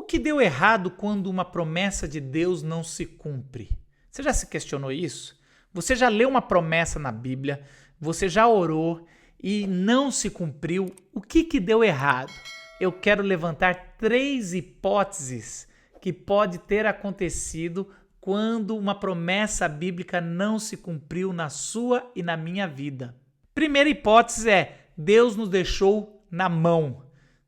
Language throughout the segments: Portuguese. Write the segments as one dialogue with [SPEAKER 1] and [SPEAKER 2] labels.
[SPEAKER 1] que deu errado quando uma promessa de Deus não se cumpre? Você já se questionou isso? Você já leu uma promessa na Bíblia, você já orou e não se cumpriu? O que deu errado? Eu quero levantar 3 hipóteses que pode ter acontecido quando uma promessa bíblica não se cumpriu na sua e na minha vida. Primeira hipótese é: Deus nos deixou na mão.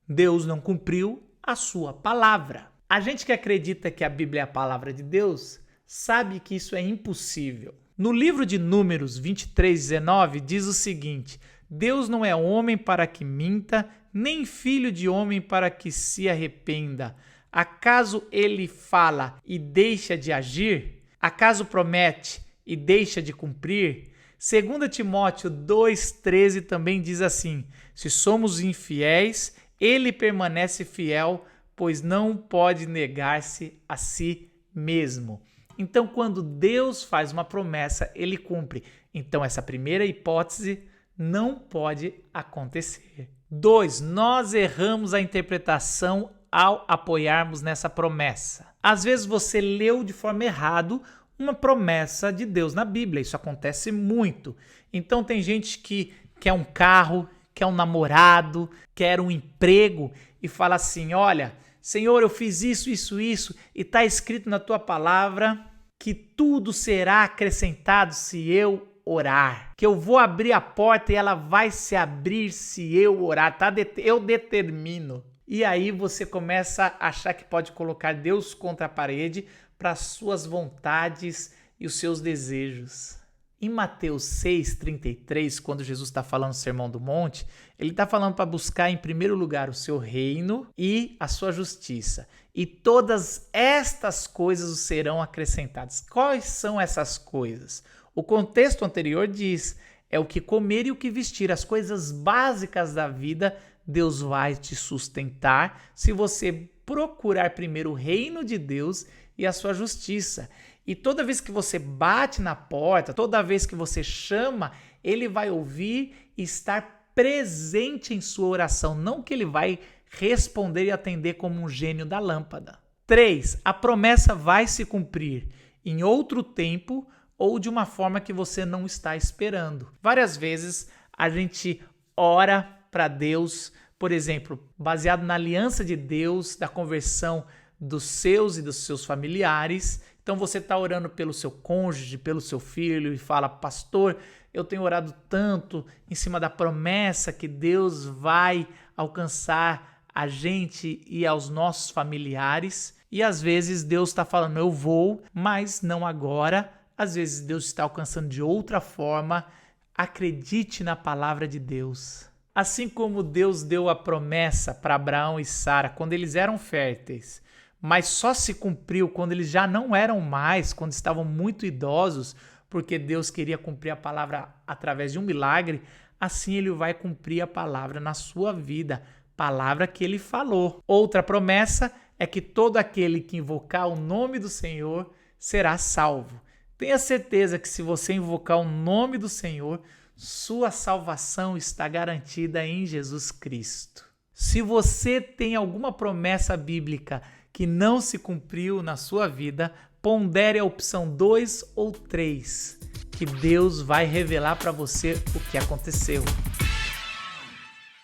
[SPEAKER 1] Deus não cumpriu a sua palavra. A gente que acredita que a Bíblia é a palavra de Deus sabe que isso é impossível. No livro de Números 23:19 diz o seguinte: Deus não é homem para que minta, nem filho de homem para que se arrependa. Acaso ele fala e deixa de agir? Acaso promete e deixa de cumprir? 2 Timóteo 2,13 também diz assim: se somos infiéis, ele permanece fiel, pois não pode negar-se a si mesmo. Então, quando Deus faz uma promessa, ele cumpre. Então, essa primeira hipótese não pode acontecer. 2. Nós erramos a interpretação ao apoiarmos nessa promessa. Às vezes você leu de forma errada uma promessa de Deus na Bíblia. Isso acontece muito. Então tem gente que quer um carro, quer um namorado, quer um emprego e fala assim: olha, Senhor, eu fiz isso e está escrito na tua palavra que tudo será acrescentado se eu orar, que eu vou abrir a porta e ela vai se abrir se eu orar, tá? Eu determino. E aí você começa a achar que pode colocar Deus contra a parede para as suas vontades e os seus desejos. Em Mateus 6,33, quando Jesus está falando do Sermão do Monte, ele está falando para buscar em primeiro lugar o seu reino e a sua justiça. E todas estas coisas serão acrescentadas. Quais são essas coisas? O contexto anterior diz: é o que comer e o que vestir, as coisas básicas da vida. Deus vai te sustentar se você procurar primeiro o reino de Deus e a sua justiça. E toda vez que você bate na porta, toda vez que você chama, ele vai ouvir e estar presente em sua oração. Não que ele vai responder e atender como um gênio da lâmpada. 3. A promessa vai se cumprir em outro tempo ou de uma forma que você não está esperando. Várias vezes a gente ora para Deus, por exemplo, baseado na aliança de Deus, da conversão dos seus e dos seus familiares. Então você está orando pelo seu cônjuge, pelo seu filho e fala: pastor, eu tenho orado tanto em cima da promessa que Deus vai alcançar a gente e aos nossos familiares. E às vezes Deus está falando: eu vou, mas não agora. Às vezes Deus está alcançando de outra forma. Acredite na palavra de Deus. Assim como Deus deu a promessa para Abraão e Sara quando eles eram férteis, mas só se cumpriu quando eles já não eram mais, quando estavam muito idosos, porque Deus queria cumprir a palavra através de um milagre, assim ele vai cumprir a palavra na sua vida, palavra que ele falou. Outra promessa é que todo aquele que invocar o nome do Senhor será salvo. Tenha certeza que se você invocar o nome do Senhor, sua salvação está garantida em Jesus Cristo. Se você tem alguma promessa bíblica que não se cumpriu na sua vida, pondere a opção 2 ou 3, que Deus vai revelar para você o que aconteceu.